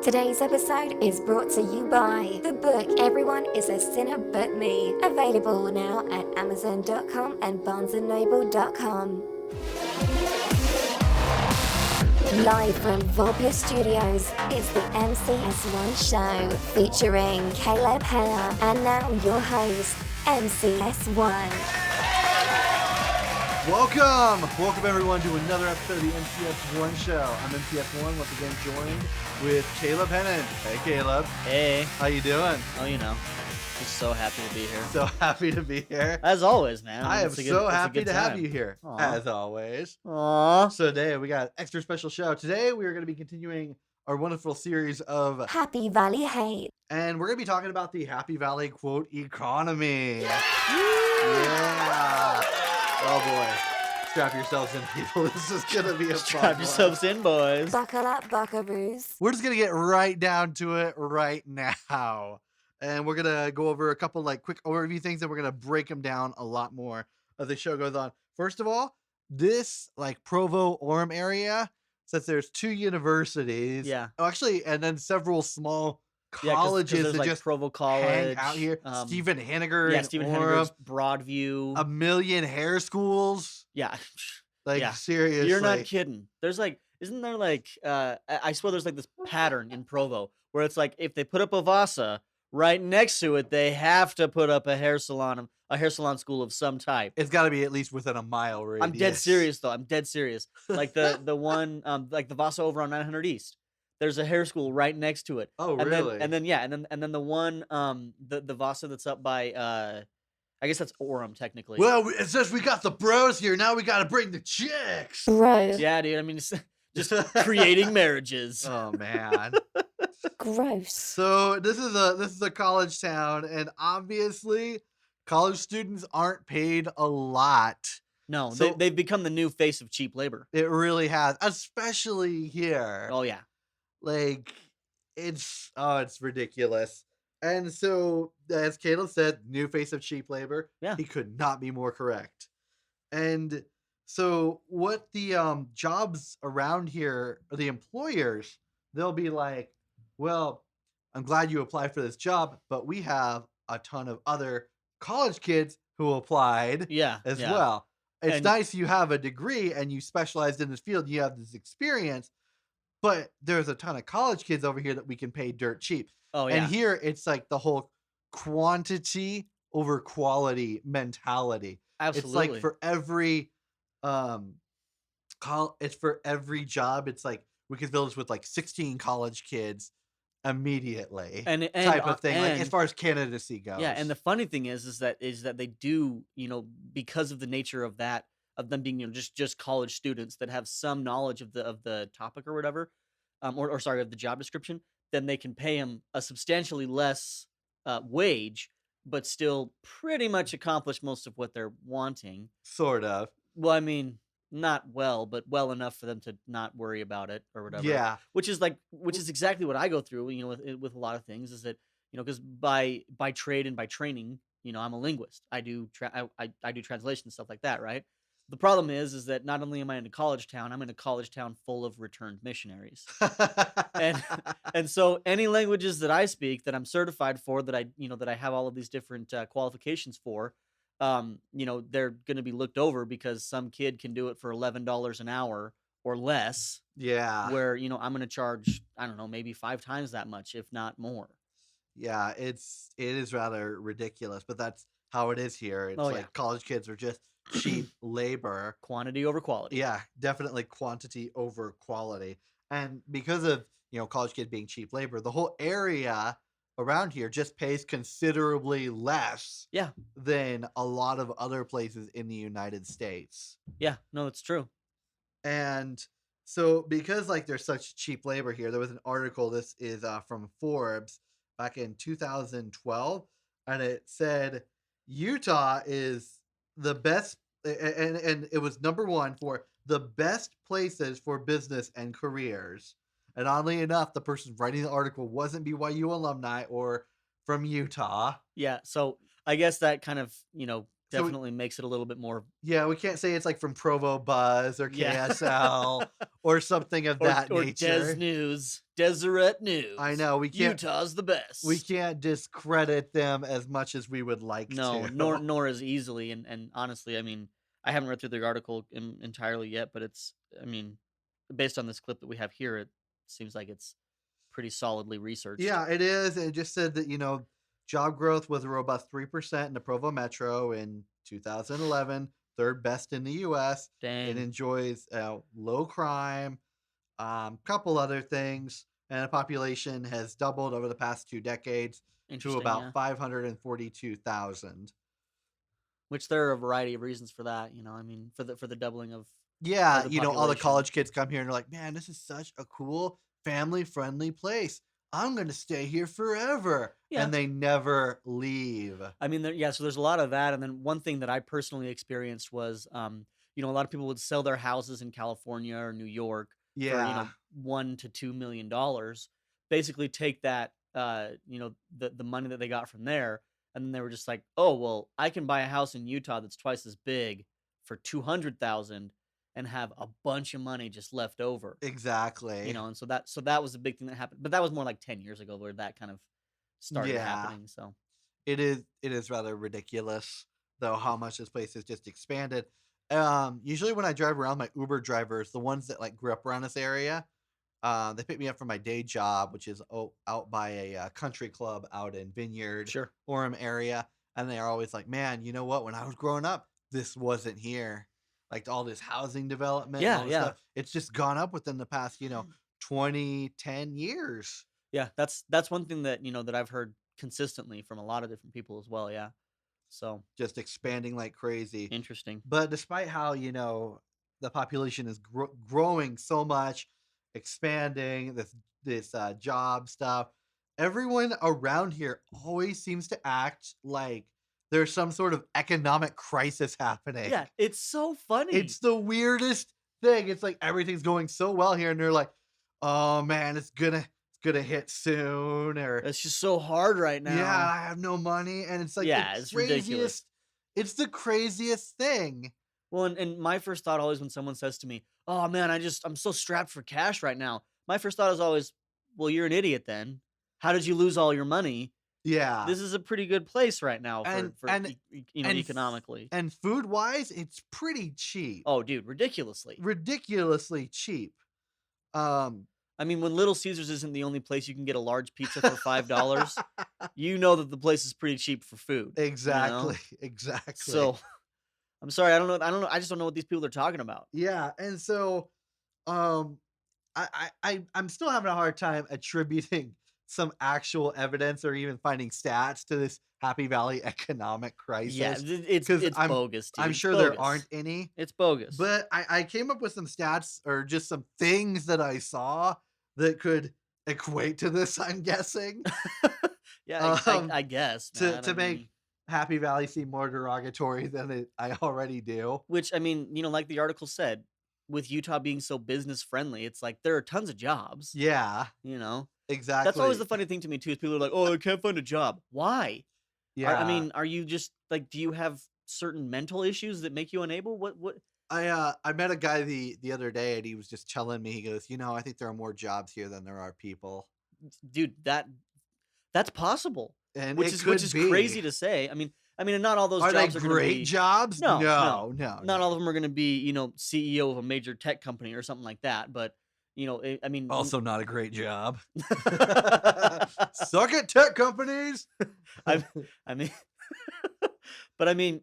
Today's episode is brought to you by the book Everyone is a Sinner But Me, available now at Amazon.com and BarnesandNoble.com. Live from Volpia Studios is the MCS1 show featuring Caleb Heller and now your host, MCS1. Welcome everyone to another episode of the MCS1 show. I'm MCS1, once again joined with Caleb Hennon. Hey Caleb. Hey. How you doing? Oh, just so happy to be here. So happy to be here. As always, man. I am so happy to have you here, as always. Aww. So today we got an extra special show. Today we are going to be continuing our wonderful series of Happy Valley Hate. And we're going to be talking about the Happy Valley, quote, economy. Yeah. Oh boy. Strap yourselves in, people. This is going to be a Strap yourselves in, boys. Buckle up, buckaroos. We're just going to get right down to it right now. And we're going to go over a couple quick overview things, and we're going to break them down a lot more as the show goes on. First of all, this Provo-Orem area, since there's two universities. Yeah. Oh, actually, and then several small colleges there's that just Provo College hang out here. Stephen Henniger. Yeah, and Stephen Orem, Henniger's Broadview. a million hair schools. Yeah. Seriously. You're not kidding. There's isn't there I swear there's this pattern in Provo where it's if they put up a Vasa, right next to it, they have to put up a hair salon school of some type. It's got to be at least within a mile radius. I'm dead serious, though. I'm dead serious. The one, the Vasa over on 900 East. There's a hair school right next to it. Oh, and really? And then the one, the Vasa that's up by, I guess that's Orem technically. Well, it says we got the bros here. Now we got to bring the chicks. Gross. Yeah, dude. I mean, it's just creating marriages. Oh man. Gross. So this is a college town, and obviously, college students aren't paid a lot. No, So- they've become the new face of cheap labor. It really has, especially here. Oh yeah. It's ridiculous. And so, as Caleb said, new face of cheap labor. Yeah. He could not be more correct. And so, what the jobs around here, or the employers, they'll be like, well, I'm glad you applied for this job, but we have a ton of other college kids who applied Yeah. as yeah. well. It's And- nice you have a degree and you specialized in this field, you have this experience, but there's a ton of college kids over here that we can pay dirt cheap. Oh yeah. And here it's the whole quantity over quality mentality. Absolutely. It's for every it's for every job. It's we could fill this with 16 college kids immediately. and Type of thing. and- As far as candidacy goes. Yeah, and the funny thing is that they do, because of the nature of that, of them being just college students that have some knowledge of the topic or whatever, or sorry, of the job description, then they can pay them a substantially less wage, but still pretty much accomplish most of what they're wanting. Sort of. Well, I mean, not well, but well enough for them to not worry about it or whatever. Yeah. Which is exactly what I go through, with a lot of things, is that, because by trade and by training, I'm a linguist. I do I do translation and stuff like that, right? The problem is that not only am I in a college town, I'm in a college town full of returned missionaries. And so any languages that I speak that I'm certified for, that I have all of these different qualifications for, they're going to be looked over because some kid can do it for $11 an hour or less. Yeah. Where, I'm going to charge, I don't know, maybe 5 times that much, if not more. Yeah, it is rather ridiculous, but that's how it is here. It's Oh, yeah. college kids are just cheap labor. Quantity over quality. Yeah, definitely quantity over quality. And because of, college kids being cheap labor, the whole area around here just pays considerably less Yeah. than a lot of other places in the United States. Yeah, no, it's true. And so because there's such cheap labor here, there was an article, this is from Forbes back in 2012, and it said Utah is the best, and it was number 1 for the best places for business and careers. And oddly enough, the person writing the article wasn't BYU alumni or from Utah. Yeah, so I guess that kind of, So definitely makes it a little bit more. yeah, we can't say it's like from Provo Buzz or Yeah. KSL or something of that Or Des nature. News, Deseret I News. know Utah's the we best. can't discredit them as much as we would like No, to. nor as easily. And honestly, I mean, I haven't read through the article entirely yet, but it's, I mean, based on this clip that we have here, it seems like it's pretty solidly researched. Yeah, it is. It just said that, job growth was a robust 3% in the Provo Metro in 2011, third best in the US. It Dang, enjoys low crime, couple other things, and the population has doubled over the past 2 decades to interesting. about Yeah, 542,000. which there are a variety of reasons for that. I mean, for the doubling of Yeah, the all the population. college kids come here and they're like, man, this is such a cool, family friendly place. I'm going to stay here forever. Yeah, And they never leave. I mean, yeah. So there's a lot of that, and then one thing that I personally experienced was, a lot of people would sell their houses in California or New York for Yeah, $1 to $2 million. Basically, take that, the money that they got from there, and then they were just like, oh well, I can buy a house in Utah that's twice as big for 200,000 and have a bunch of money just left over. exactly. And so that was a big thing that happened, but that was more like 10 years ago where that kind of started Yeah, happening. So it is rather ridiculous though how much this place has just expanded. Usually when I drive around, my Uber drivers, the ones that like grew up around this area, they pick me up from my day job, which is out by a country club out in Vineyard, sure. Orem area, and they are always like, "Man, you know what? When I was growing up, this wasn't here. Like all this housing development and Yeah, all this yeah. stuff, it's just gone up within the past, 10 years. Yeah, that's one thing that, that I've heard consistently from a lot of different people as well, yeah. So, Just expanding like crazy." interesting. But despite how, the population is growing so much, expanding this job stuff, everyone around here always seems to act like there's some sort of economic crisis happening. Yeah, it's so funny. It's the weirdest thing. It's like everything's going so well here, and they're like, "Oh man, it's gonna hit soon," or It's just so hard right "Yeah, now. I have no money," and it's like the Yeah, it's ridiculous. craziest. It's the craziest thing. Well, and my first thought always when someone says to me, "Oh man, I'm so strapped for cash right now." My first thought is always, "Well, you're an idiot then. How did you lose all your money? Yeah, This is a pretty good place right now and for and and economically." and food wise, it's pretty cheap, Oh, dude, ridiculously. ridiculously cheap. Um, I mean, when Little Caesars isn't the only place you can get a large pizza for $5, you know that the place is pretty cheap for food. exactly, exactly. So I'm sorry, I don't know. I just don't know what these people are talking about. Yeah, and so um, I'm still having a hard time attributing some actual evidence or even finding stats to this Happy Valley economic Yeah, crisis it's because it's bogus, dude. I'm It's sure there bogus. aren't any. It's bogus. But I came up with some stats or just some things that I saw that could equate to this, I'm guessing, Yeah, I, um, I, I guess, to man. I make mean, Happy Valley seem more derogatory than I already do. which I mean, like the article said, with Utah being so business friendly, it's like there are tons of jobs. Yeah, You know, that's always exactly. the funny thing to me too. Is people are like, "Oh, I can't find a job." Why? I Yeah. mean, are you just like, do you have certain mental issues that make you unable? What? I met a guy the other day and he was just telling me, he goes, I think there are more jobs here than there are people. Dude, that's possible, And which it is which could is be. crazy to say. I mean, and not all those Are they jobs are going to great be. jobs? No, no, No, no, not all of no. them are going to be, CEO of a major tech company or something like that. But I mean, Also not a great job. Suck it, tech companies. I, I mean, but I mean,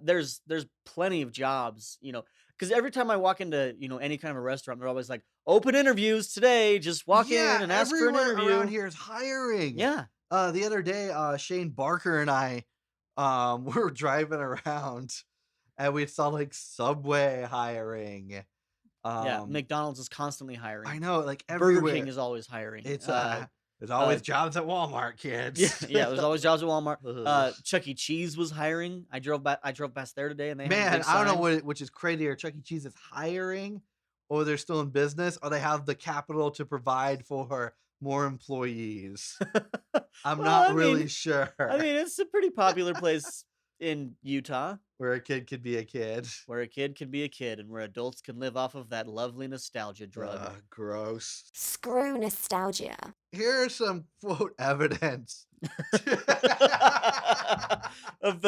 there's plenty of jobs, because every time I walk into any kind of a restaurant, they're always like, "Open interviews today. Just walk Yeah, in and ask for an everywhere around interview." here is hiring. Yeah, The other day, Shane Barker and I we were driving around and we saw like Subway hiring. yeah. Um McDonald's is constantly I hiring. know, like Burger King everywhere. is always hiring. It's there's always jobs at Walmart, Yeah, kids. yeah. There's always jobs at Walmart. Ugh. Chuck E. Cheese was hiring. I drove past there today, and they have a Man, big I don't know sign. which is crazier. Chuck E. Cheese is hiring, or they're still in business, or they have the capital to provide for more employees. I'm Well, not really sure. it's a pretty popular place in Utah, where a kid could be a kid. where a kid can be a kid and where adults can live off of that lovely nostalgia drug. Gross. Screw nostalgia. Here's some quote evidence. of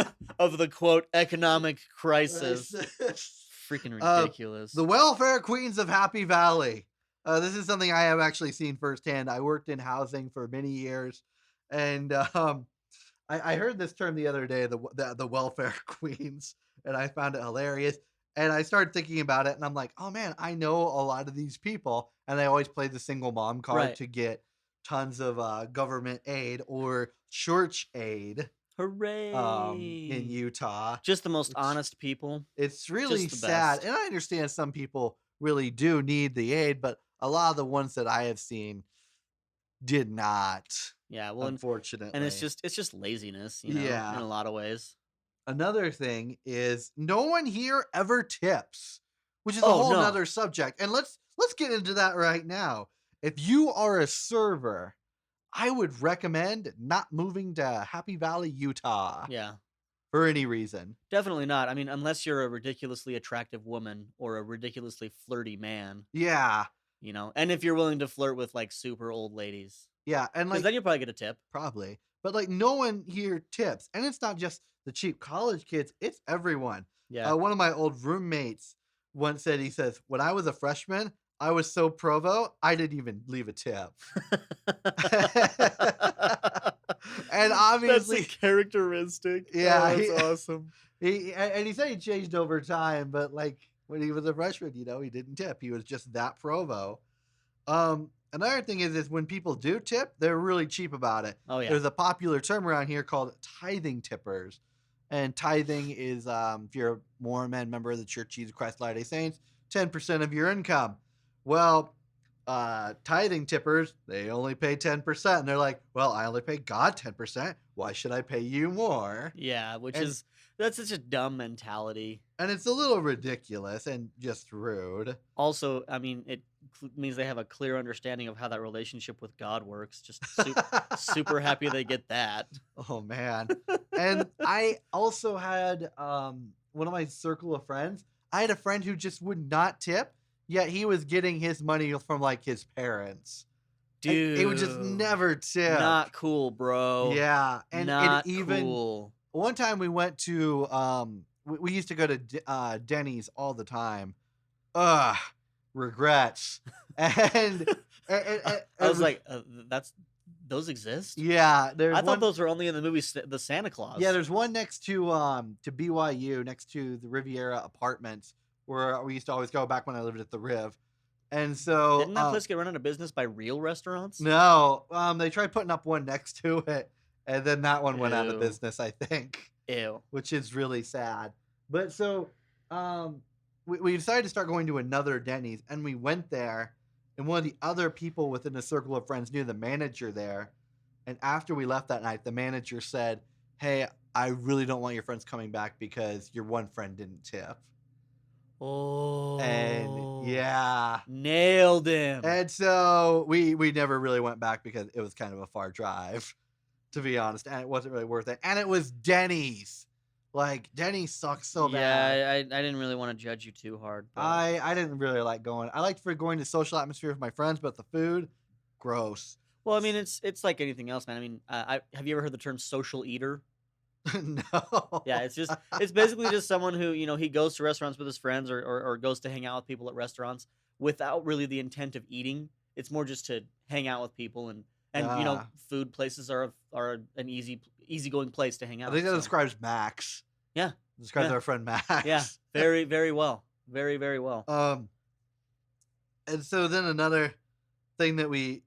the quote economic crisis. Freaking ridiculous. The welfare queens of Happy Valley. This is something I have actually seen firsthand. I worked in housing for many years, and I heard this term the other day, the welfare queens, and I found it hilarious. And I started thinking about it, and I'm like, oh man, I know a lot of these people, and I always play the single mom card Right. to get tons of government aid or church aid Hooray! in Utah. Just the most which- honest people. It's really Just the sad, best. and I understand some people really do need the aid, but a lot of the ones that I have seen did not. Yeah, well, Unfortunately, and it's just laziness, you know, Yeah. in a lot of ways. another thing is no one here ever tips, which is a Oh, whole no. nother subject. And let's get into that right now. If you are a server, I would recommend not moving to Happy Valley, Utah Yeah, for any reason. definitely not. I mean, unless you're a ridiculously attractive woman or a ridiculously flirty man, Yeah. you know, and if you're willing to flirt with like super old ladies, Yeah. And because like, then you'll probably get a tip. probably, but like no one here tips. And it's not just the cheap college kids, it's everyone. Yeah. One of my old roommates once said, he says, when I was a freshman, I was so provo, I didn't even leave a tip. And obviously, that's a characteristic. Yeah, Oh, that's he- awesome. he said he changed over time, but like when he was a freshman, he didn't tip. He was just that provo. Another thing is when people do tip, they're really cheap about it. Oh yeah. There's a popular term around here called tithing tippers. And tithing is if you're a Mormon member of the Church of Jesus Christ of Latter-day Saints, 10% of your income. Well, tithing tippers, they only pay 10%. And they're like, well, I only pay God 10%. Why should I pay you more? Yeah, which And- is that's such a dumb mentality. And it's a little ridiculous and just rude. Also, I mean, it means they have a clear understanding of how that relationship with God works. Just super happy they get that. Oh man. And I also had one of my circle of friends. I had a friend who just would not tip, yet he was getting his money from like his parents. And Dude, he would just never tip. Not cool, bro. Yeah. And not it even cool. one time we went to we used to go to Denny's all the time. Regrets. And I was like, those exist? yeah, there's I one, thought those were only in the movie The Santa Claus. yeah, there's one next to BYU, next to the Riviera Apartments, where we used to always go back when I lived at the Riv. And so Didn't that place get run out of business by real restaurants? no, they tried putting up one next to it, and then that one went out of Ew. business, I think, Ew. which is really sad. But so we decided to start going to another Denny's, and we went there, and one of the other people within the circle of friends knew the manager there. And after we left that night, the manager said, hey, I really don't want your friends coming back because your one friend didn't tip. Oh. And yeah. Nailed him. And so we never really went back because it was kind of a far drive, to be honest. And it wasn't really worth it. And it was Denny's. Like, Denny's sucks so bad. Yeah, I didn't really want to judge you too hard. But I didn't really like going. I liked for going to social atmosphere with my friends, but the food, gross. well, I mean, it's like anything else, man. I mean, have you ever heard the term social eater? No. Yeah, it's basically just someone who, you know, he goes to restaurants with his friends or goes to hang out with people at restaurants without really the intent of eating. It's more just to hang out with people and you know, Ah. food places are an easygoing place to hang I out. think that so. describes Max. Yeah. Describes Yeah. our friend Max. Yeah, very very well, very very well. And so then another thing that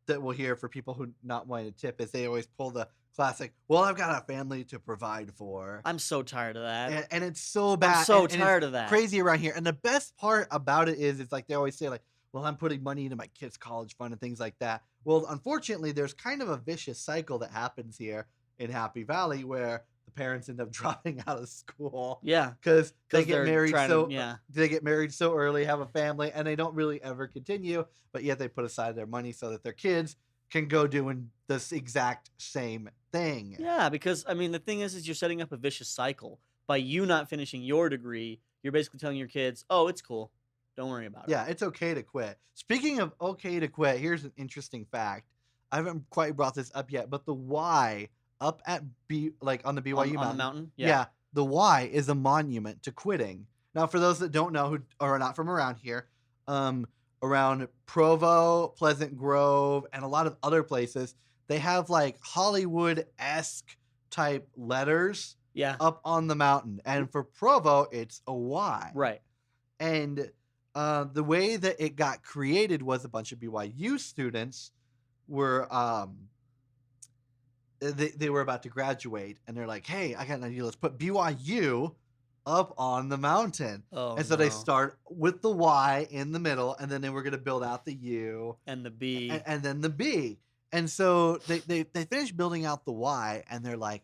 that we'll hear for people who not wanting to tip is they always pull the classic, well, I've got a family to provide for. I'm so tired of that. And it's so bad. I'm so and it's tired of that. Crazy around here. And the best part about it is it's like they always say like, well, I'm putting money into my kids' college fund and things like that. Well, unfortunately, there's kind of a vicious cycle that happens here in Happy Valley where the parents end up dropping out of school Yeah, because they 'cause get they're married trying so to, yeah. they get married so early, have a family, and they don't really ever continue. But yet they put aside their money so that their kids can go doing this exact same thing. Yeah, because I mean, the thing is you're setting up a vicious cycle by you not finishing your degree. You're basically telling your kids, "Oh, it's cool, don't worry about it." Yeah, it's okay to quit. Speaking of okay to quit, here's an interesting fact. I haven't quite brought this up yet, but the Y up at on the BYU On the mountain. mountain, Yeah, the Y is a monument to quitting. Now, for those that don't know who are not from around here, around Provo, Pleasant Grove, and a lot of other places, they have like Hollywood-esque type letters yeah, up on the mountain. And for Provo, it's a Y. right. And the way that it got created was a bunch of BYU students were they were about to graduate, and they're like, "Hey, I got an idea. Let's put BYU up on the mountain." Oh, And so they no. start with the Y in the middle, and then they were going to build out the U And the B. and then the B. And so they finished building out the Y, and they're like,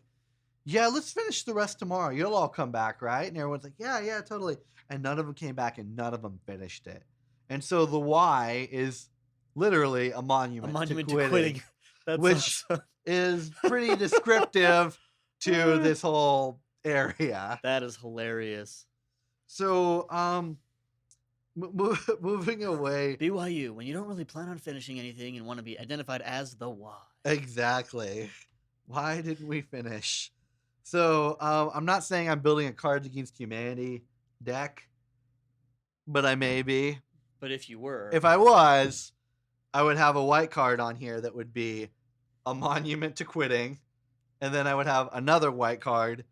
"Yeah, let's finish the rest tomorrow. You'll all come back, right?" And everyone's like, "Yeah, totally." And none of them came back, and none of them finished it. And so the Y is literally a A monument, monument to to quitting, quitting. That's which awesome. is pretty descriptive to this whole area. That is hilarious. So, moving away. BYU, when you don't really plan on finishing anything and want to be identified as the Y. Exactly. Why didn't we finish? So, I'm not saying I'm building a Cards Against Humanity deck, but I may be. But if you were, If I was, I would have a white card on here that would be a monument to quitting, and then I would have another white card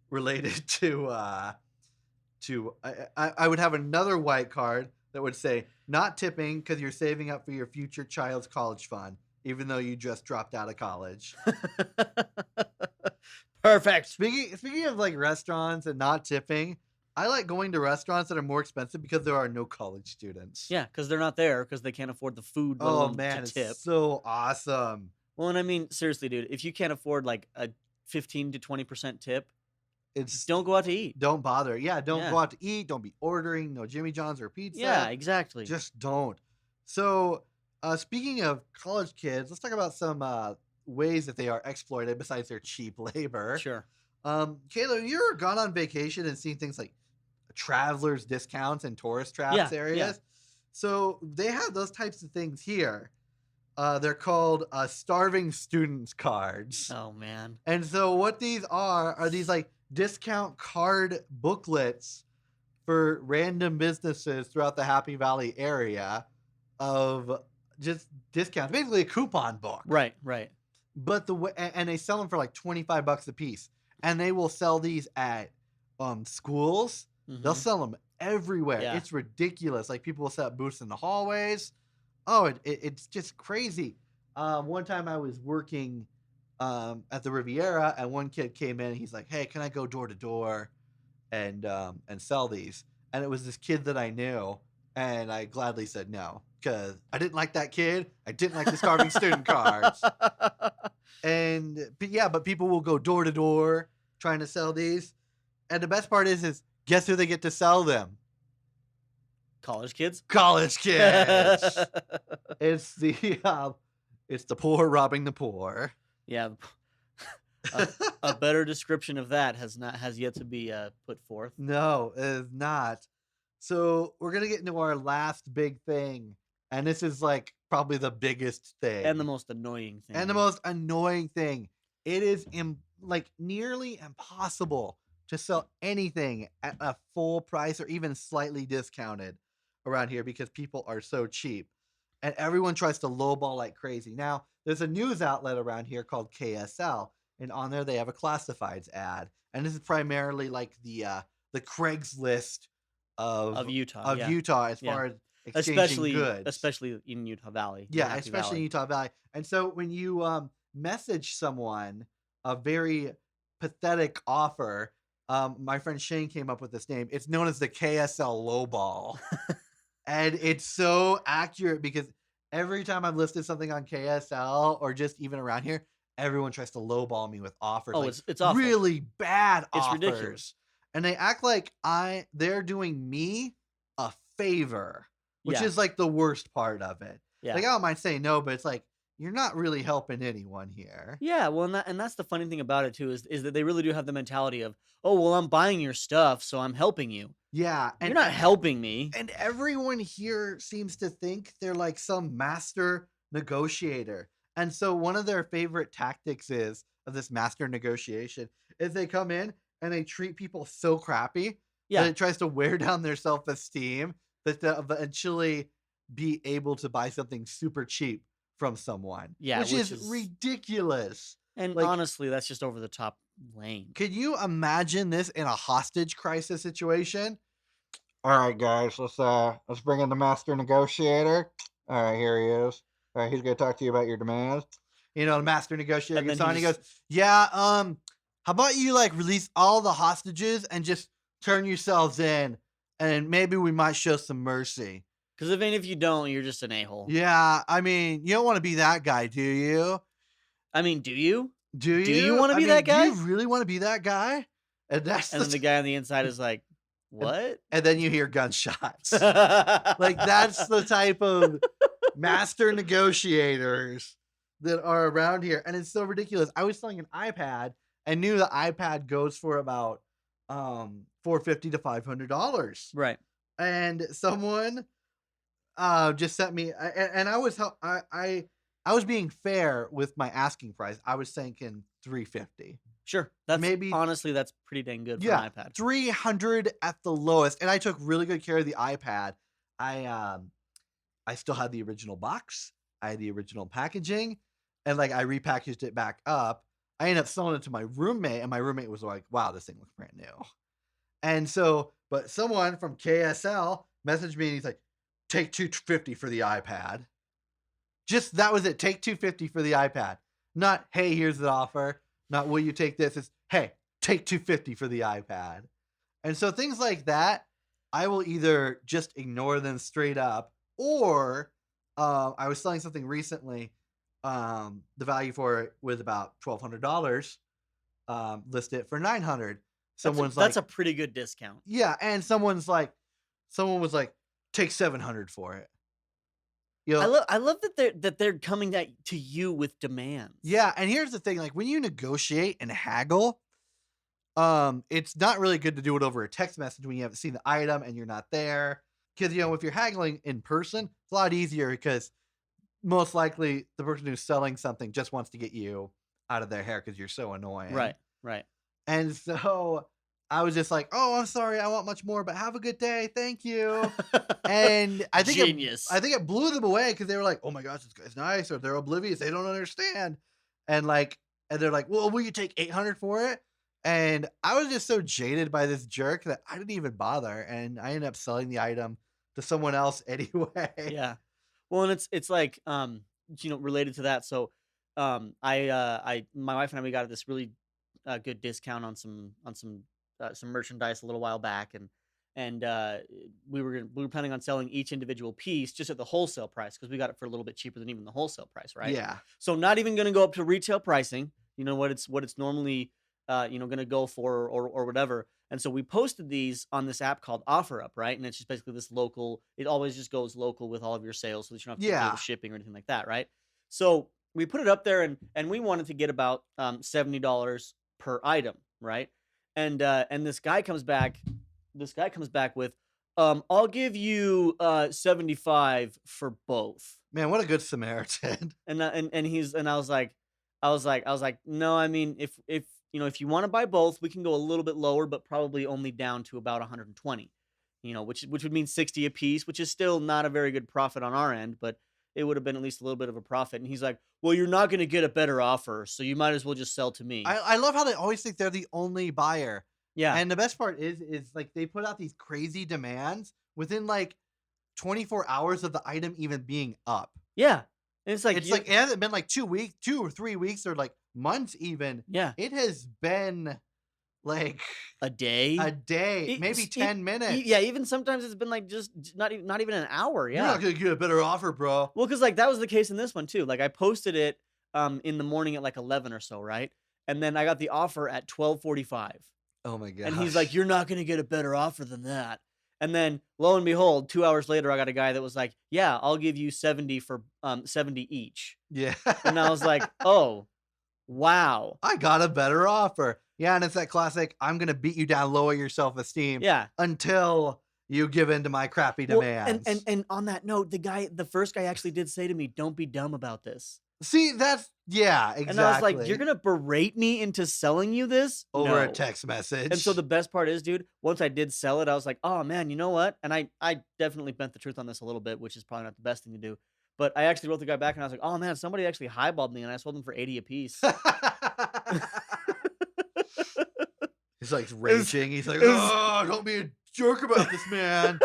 related to I would have another white card that would say not tipping because you're saving up for your future child's college fund, even though you just dropped out of college. perfect. Speaking of like restaurants and not tipping, I like going to restaurants that are more expensive because there are no college students. Yeah, because they're not there because they can't afford the food. let Oh alone man, to tip. it's so awesome. Well, and I mean, seriously, dude, if you can't afford like a 15 to 20% tip, It's don't go out to eat. don't bother. Yeah, don't Yeah. go out to eat. Don't be ordering no Jimmy John's or pizza. Yeah, exactly. Just don't. So, speaking of college kids, let's talk about some ways that they are exploited besides their cheap labor. Sure. Caleb, you ever gone on vacation and seen things like travelers discounts and tourist traps Yeah, areas? yeah. So they have those types of things here. They're called starving students cards. Oh man. And so what these are these like discount card booklets for random businesses throughout the Happy Valley area of just discounts, basically a coupon book. Right, right. But and they sell them for like $25 a piece, and they will sell these at schools. They'll Mhm. sell them everywhere. Yeah. It's ridiculous. Like people will set up booths in the hallways. Oh, it's just crazy. One time I was working at the Riviera, and one kid came in and he's like, "Hey, can I go door to door and sell these?" And it was this kid that I knew, and I gladly said no because I didn't like that kid. I didn't like the starving student cards. But people will go door to door trying to sell these. And the best part is guess who they get to sell them? College kids. College kids. It's the poor robbing the poor. Yeah. A better description of that has yet to be put forth. No, it is not. So we're gonna get into our last big thing, and this is like probably the biggest thing And the most annoying thing. and the most annoying thing. It is like nearly impossible to sell anything at a full price or even slightly discounted around here because people are so cheap, and everyone tries to lowball like crazy. Now, there's a news outlet around here called KSL, and on there they have a classifieds ad, and this is primarily like the Craigslist of Utah. Yeah. Utah as Yeah. far as exchanging goods. Especially in Utah Valley. Yeah, Happy especially in Valley. Utah Valley. And so when you message someone a very pathetic offer, my friend Shane came up with this name. It's known as the KSL lowball. And it's so accurate because every time I've listed something on KSL or just even around here, everyone tries to lowball me with offers. Oh, like it's awful. really bad It's offers. ridiculous. And they act like they're doing me a favor, which Yeah. is like the worst part of it. Yeah. Like, I don't mind saying no, but it's like, you're not really helping anyone here. Yeah, well, and that's the funny thing about it too is that they really do have the mentality of, oh, well, I'm buying your stuff, so I'm helping you. Yeah. You're not helping me. And everyone here seems to think they're like some master negotiator. And so one of their favorite tactics is of this master negotiation is they come in and they treat people so crappy that Yeah, it tries to wear down their self-esteem that they'll eventually be able to buy something super cheap from someone. Yeah, Which which is is- ridiculous. and Like, honestly, that's just over the top lame. could you imagine this in a hostage crisis situation? All right, guys, let's bring in the master negotiator. All right, here he is. All right, he's gonna talk to you about your demands. You know, the master negotiator And gets then on. he He goes, just- "Yeah, how about you like release all the hostages and just turn yourselves in, and maybe we might show some mercy." Because if you don't, you're just an a-hole. Yeah, I mean, you don't want to be that guy, do you? I mean, do you? Do you? Do you wanna I be mean, that guy? Do you really want to be that guy? And that's And then the guy on the inside is like, what? and then you hear gunshots. Like Like, that's the type of master negotiators that are around here, and it's so ridiculous. I was selling an iPad and knew the iPad goes for about $450 to $500, right. and someone just sent me, and I was I was being fair with my asking price. I was thinking $350. Sure. That's Maybe- honestly that's pretty dang good for Yeah, an iPad. $300 at the lowest, and I took really good care of the iPad. I still had the original box. I had the original packaging, and like I repackaged it back up. I ended up selling it to my roommate, and my roommate was like, "Wow, this thing looks brand new." And so, but someone from KSL messaged me, and he's like, "Take $250 for the iPad." Just that was it. Take $250 for the iPad. Not, "Hey, here's the offer." Not, "Will you take this?" It's, "Hey, take $250 for the iPad." And so things like that, I will either just ignore them straight up, or I was selling something recently. The value for it was about $1,200. List it for $900. That's a pretty good discount. Yeah, and someone was like, "Take $700 for it." You know, I love that they're coming to you with demands. yeah, and here's the thing: like when you negotiate and haggle, it's not really good to do it over a text message when you haven't seen the item and you're not there. Because if you're haggling in person, it's a lot easier because most likely the person who's selling something just wants to get you out of their hair because you're so annoying. Right. And so I was just like, "Oh, I'm sorry, I want much more, but have a good day, thank you." And I think Genius. I think it blew them away because they were like, "Oh my gosh, this guy's nice," or they're oblivious, they don't understand, and they're like, "Well, will you take $800 for it?" And I was just so jaded by this jerk that I didn't even bother, and I ended up selling the item to someone else anyway. Yeah. Well, and it's like related to that. So my wife and I, we got this really good discount on some merchandise a little while back, and we were planning on selling each individual piece just at the wholesale price because we got it for a little bit cheaper than even the wholesale price, right? Yeah. So not even going to go up to retail pricing. You know what it's normally going to go for or whatever. And so we posted these on this app called OfferUp, right? And it's just basically this local. It always just goes local with all of your sales, so that you don't have to deal Yeah. with shipping or anything like that, right? So we put it up there, and we wanted to get about $70 per item, right? And this guy comes back. This guy comes back with, I'll give you 75 for both. Man, what a good Samaritan. And I was like, no, I mean, if you want to buy both, we can go a little bit lower, but probably only down to about 120, which would mean 60 a piece, which is still not a very good profit on our end, but it would have been at least a little bit of a profit. And he's like, well, you're not going to get a better offer, so you might as well just sell to me. I love how they always think they're the only buyer. Yeah. And the best part is like they put out these crazy demands within like 24 hours of the item even being up. Yeah. And it's like, it hasn't been like 2 or 3 weeks or like months even. Yeah. It has been like a day, maybe 10 minutes. Yeah. Even sometimes it's been like just not even an hour. Yeah. You're not going to get a better offer, bro. Well, because like that was the case in this one too. Like I posted it in the morning at like 11 or so, right? And then I got the offer at 12:45. Oh my god. And he's like, you're not going to get a better offer than that. And then lo and behold, 2 hours later, I got a guy that was like, yeah, I'll give you 70 for 70 each. Yeah. And I was like, oh, wow. I got a better offer. Yeah, and it's that classic, I'm going to beat you down, lower your self-esteem Yeah. until you give in to my crappy Well, demands. and on that note, the first guy actually did say to me, don't be dumb about this. See, yeah, exactly. And I was like, you're going to berate me into selling you this? Over a No. text message. And so the best part is, dude, once I did sell it, I was like, oh man, you know what? And I definitely bent the truth on this a little bit, which is probably not the best thing to do. But I actually wrote the guy back and I was like, oh man, somebody actually highballed me and I sold them for 80 apiece. He's like raging. He's like, oh, don't be a jerk about this, man.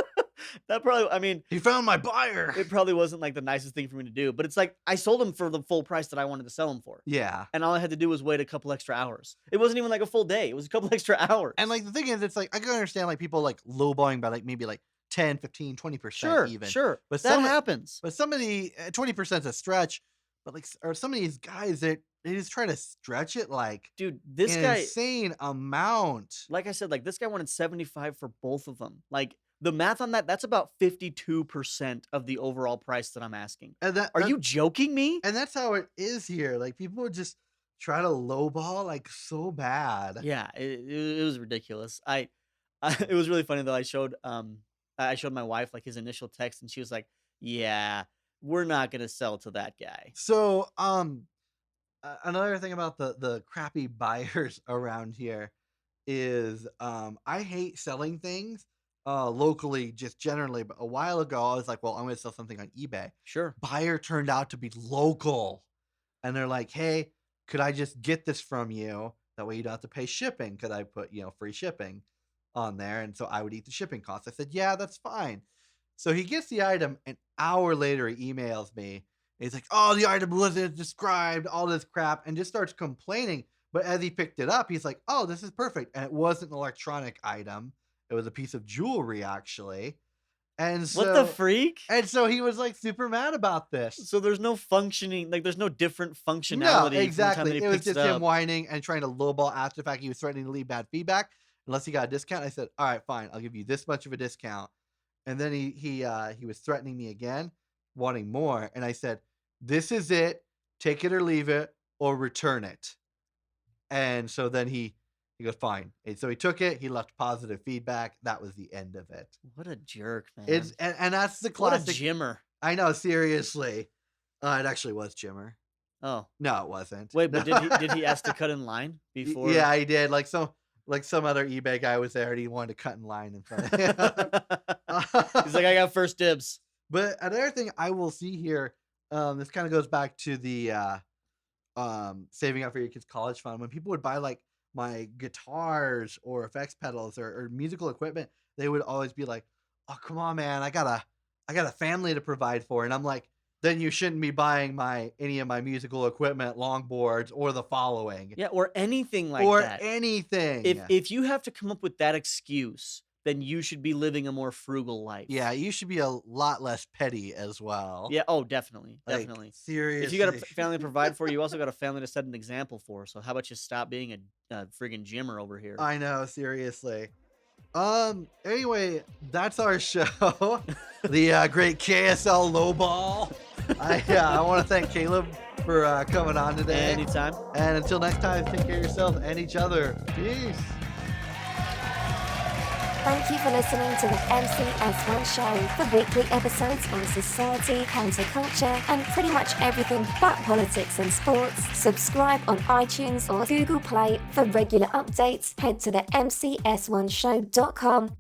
That probably, I mean, He found my buyer. it probably wasn't like the nicest thing for me to do, but it's like I sold him for the full price that I wanted to sell him for. Yeah. And all I had to do was wait a couple extra hours. It wasn't even like a full day. It was a couple extra hours. And like the thing is, it's like I can understand like people like lowballing by like maybe like 10, 15, 20% sure, even. sure. But that some- happens. But somebody 20% is a stretch. But like, or some of these guys that they just try to stretch it like Dude, this an guy, insane amount. like I said, like this guy wanted 75 for both of them. Like the math on that, that's about 52% of the overall price that I'm asking. And Are you joking me? And that's how it is here. Like people would just try to lowball like so bad. Yeah, it was ridiculous. It was really funny though. I showed my wife like his initial text and she was like, "Yeah, we're not going to sell to that guy." So another thing about the crappy buyers around here is I hate selling things locally just generally, but a while ago I was like, well, I'm going to sell something on eBay. Sure. Buyer turned out to be local, and they're like, hey, could I just get this from you? That way you don't have to pay shipping. Could I put free shipping on there? And so I would eat the shipping costs. I said, yeah, that's fine. So he gets the item, an hour later he emails me and he's like, oh, the item wasn't described, all this crap, and just starts complaining. But as he picked it up, he's like, oh, this is perfect. And it wasn't an electronic item. It was a piece of jewelry, actually. And so, What the freak? And so he was like super mad about this. So there's no functioning, like there's no different functionality. No, from the time exactly. that he It was picks just it him up. whining and trying to lowball after the fact. He was threatening to leave bad feedback unless he got a discount. I said, all right, fine. I'll give you this much of a discount. And then he was threatening me again, wanting more. And I said, this is it. Take it or leave it or return it. And so then he goes, fine. And so he took it. He left positive feedback. That was the end of it. What a jerk, man. It's and that's the what a classic. jimmer. I know, seriously. It actually was Jimmer. Oh, No, it wasn't. wait, but did he ask to cut in line before? Yeah, he did. Like some other eBay guy was there and he wanted to cut in line in front of him. He's like, I got first dibs. But another thing I will see here, this kind of goes back to the saving up for your kids' college fund. When people would buy like my guitars or effects pedals or musical equipment, they would always be like, "Oh, come on, man, I got a family to provide for," and I'm like, then you shouldn't be buying any of my musical equipment, longboards, or the following. Yeah, or anything like or that. anything. If you have to come up with that excuse, then you should be living a more frugal life. Yeah, you should be a lot less petty as well. Yeah. Oh, definitely. Like, Definitely. seriously. If you got a family to provide for, you also got a family to set an example for. So how about you stop being a friggin' jimmer over here? I know, seriously. Anyway, that's our show. The great KSL lowball. I want to thank Caleb for coming on today. Anytime. And until next time, take care of yourself and each other. Peace. Thank you for listening to the MCS1 show. For weekly episodes on society, counterculture, and pretty much everything but politics and sports, subscribe on iTunes or Google Play. For regular updates, head to the MCS1show.com